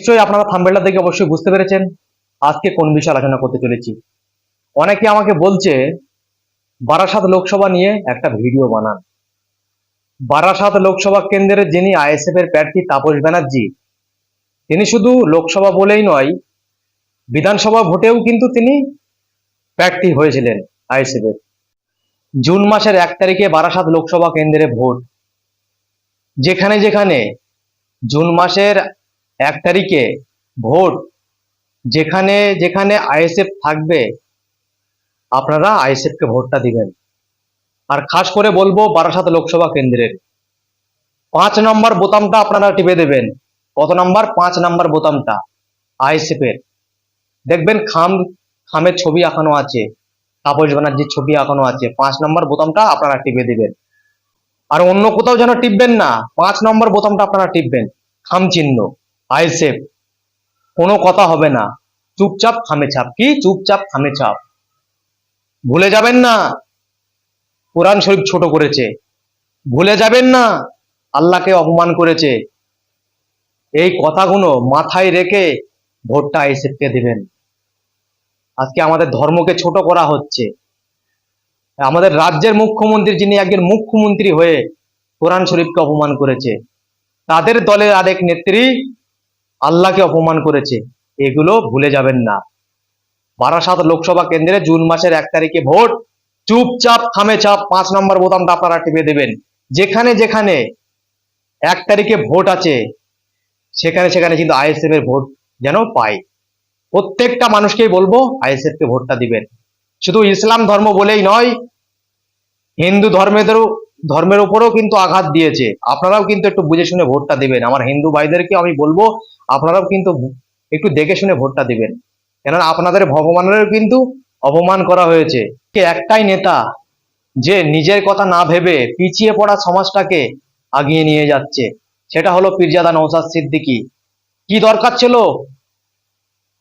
নিশ্চয়ই আপনারা থাম্বনেলটা দেখে অবশ্যই বুঝতে পেরেছেন আজকে কোন বিষয়ে আলোচনা করতে চলেছি। অনেকে আমাকে বলছে বারাসাত লোকসভা নিয়ে একটা ভিডিও বানান। বারাসাত লোকসভা কেন্দ্রের যিনি আইএসএফ এর প্রার্থী তাপস ব্যানার্জি, তিনি শুধু লোকসভা বলেই নয়, বিধানসভা ভোটেও কিন্তু তিনি প্রার্থী হয়েছিলেন আইএসএফ এর। জুন মাসের 1 তারিখে বারাসাত লোকসভা কেন্দ্রে ভোট। যেখানে যেখানে জুন মাসের 1 তারিখে ভোট, যেখানে যেখানে আইএসএফ থাকবে আপনারা আইএসএফ কে ভোটটা দিবেন। আর খাস করে বলবো বারাসাত লোকসভা কেন্দ্রের 5 নম্বর বোতামটা আপনারা টিপে দেবেন। কত নাম্বার? 5 নম্বর বোতামটা আইএসএফ এর। দেখবেন খামের ছবি আঁকানো আছে, তাপস ব্যানার্জির ছবি আঁকানো আছে। 5 নম্বর বোতামটা আপনারা টিপে দিবেন। আর অন্য কোথাও যেন টিপবেন না, 5 নম্বর বোতামটা আপনারা টিপবেন। খাম চিহ্ন আইএসএফ, কোনো কথা হবে না, চুপচাপ খামে ছাপ। কি চুপচাপ খামে ছাপ? ভুলে যাবেন না কোরআন শরীফ ছোট করেছে, ভুলে যাবেন না আল্লাহকে অপমান করেছে। এই কথাগুলো মাথায় রেখে ভোটটা আইএসএফ কে দিবেন। আজকে আমাদের ধর্মকে ছোট করা হচ্ছে। আমাদের রাজ্যের মুখ্যমন্ত্রী, যিনি একজন মুখ্যমন্ত্রী হয়ে কোরআন শরীফকে অপমান করেছে, তাদের দলের আরেক নেত্রী আল্লাহকে অপমান করেছে। এগুলো ভুলে যাবেন না। বারাসাত লোকসভা কেন্দ্রে জুন মাসের 1 তারিখে ভোট। চুপচাপ থামে চাপ 5 নম্বর বোতামটা আপনারা টিপে দেবেন। যেখানে যেখানে 1 তারিখে ভোট আছে সেখানে সেখানে কিন্তু আইএসএফ এর ভোট যেন পাই। প্রত্যেকটা মানুষকেই বলবো আইএসএফ কে ভোটটা দিবেন। শুধু ইসলাম ধর্ম বলেই নয়, হিন্দু ধর্মের উপরেও কিন্তু আঘাত দিয়েছে। আপনারাও কিন্তু একটু বুঝে শুনে ভোটটা দিবেন। আমার হিন্দু ভাইদেরকে আমি বলবো আপনারাও কিন্তু একটু দেখে শুনে ভোটটা দিবেন, কেননা আপনাদের ভগবানেরও কিন্তু অপমান করা হয়েছে। একটাই নেতা যে নিজের কথা না ভেবে পিছিয়ে পড়া সমাজটাকে আগিয়ে নিয়ে যাচ্ছে, সেটা হলো পীরজাদা নওশাদ সিদ্দিকী। কি দরকার ছিল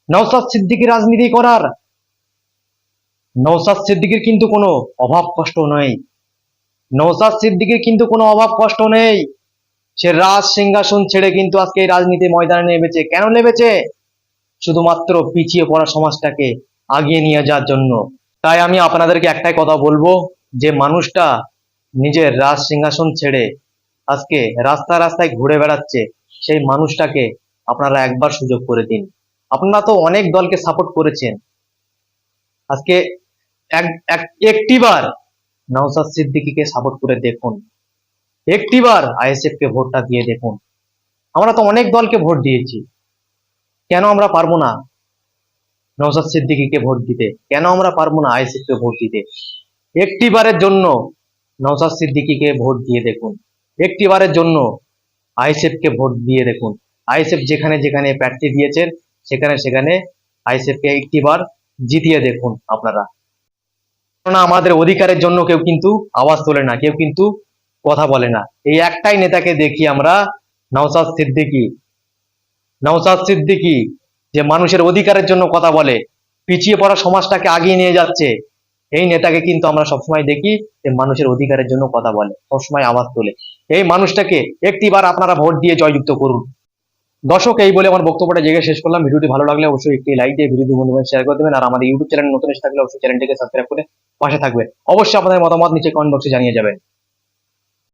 নওশাদ সিদ্দিকী রাজনীতি করার? নওশাদ সিদ্দিকীর কিন্তু কোনো অভাব কষ্ট নেই। নওশাদ সিদ্দিকীর কিন্তু কোনো অভাব কষ্ট নেই। সে রাজ সিংহাসন ছেড়ে কিন্তু আজকে এই রাজনীতি ময়দানে নেমেছে। কেন নেমেছে? শুধুমাত্র পিছিয়ে পড়া সমাজটাকে আগিয়ে নিয়ে যাওয়ার জন্য। তাই আমি আপনাদেরকে একটাই কথা বলবো, যে মানুষটা নিজের রাজ সিংহাসন ছেড়ে আজকে রাস্তায় রাস্তায় ঘুরে বেড়াচ্ছে, সেই মানুষটাকে আপনারা একবার সুযোগ করে দিন। আপনারা তো অনেক দলকে সাপোর্ট করেছেন, আজকে একটিবার নওশাদ সিদ্দিকীকে সাপোর্ট করে দেখুন, একটিবার আইএসএফ কে ভোটটা দিয়ে দেখুন। আমরা তো অনেক দলকে ভোট দিয়েছি, কেন আমরা পারবো না নওশাদ সিদ্দিকীকে ভোট দিতে? কেন আমরা পারবো না আইএসএফ কে ভোট দিতে? একটিবারের জন্য নওশাদ সিদ্দিকীকে ভোট দিয়ে দেখুন, একটিবারের জন্য আইএসএফ কে ভোট দিয়ে দেখুন। আইএসএফ যেখানে যেখানে প্রার্থী দিয়েছেন সেখানে সেখানে আইএসএফ কে একটিবার জিতিয়ে দেখুন আপনারা। কেননা আমাদের অধিকারের জন্য কেউ কিন্তু আওয়াজ তোলে না, কেউ কিন্তু কথা বলে না। এই একটাই নেতাকে দেখি আমরা, নওশাদ সিদ্দিকী। নওশাদ সিদ্দিকী যে মানুষের অধিকারের জন্য কথা বলে, পিছিয়ে পড়া সমাজটাকে আগিয়ে নিয়ে যাচ্ছে, এই নেতাকে কিন্তু আমরা সবসময় দেখি যে মানুষের অধিকারের জন্য কথা বলে, সবসময় আওয়াজ তোলে। এই মানুষটাকে একটিবার আপনারা ভোট দিয়ে জয়যুক্ত করুন। দর্শক, এই বলে আমার বক্তব্যটা জায়গায় শেষ করলাম। ভিডিওটি ভালো লাগলে অবশ্যই একটি লাইক দিয়ে ভিডিওটি বন্ধুদের শেয়ার করে দেবেন। আর আমাদের ইউটিউব চ্যানেল নতুন এসে থাকলে অবশ্যই চ্যানেলটিকে সাবস্ক্রাইব করে পাশে থাকবেন। অবশ্যই আপনাদের মতামত নিচে কমেন্ট বক্সে জানিয়ে যাবেন।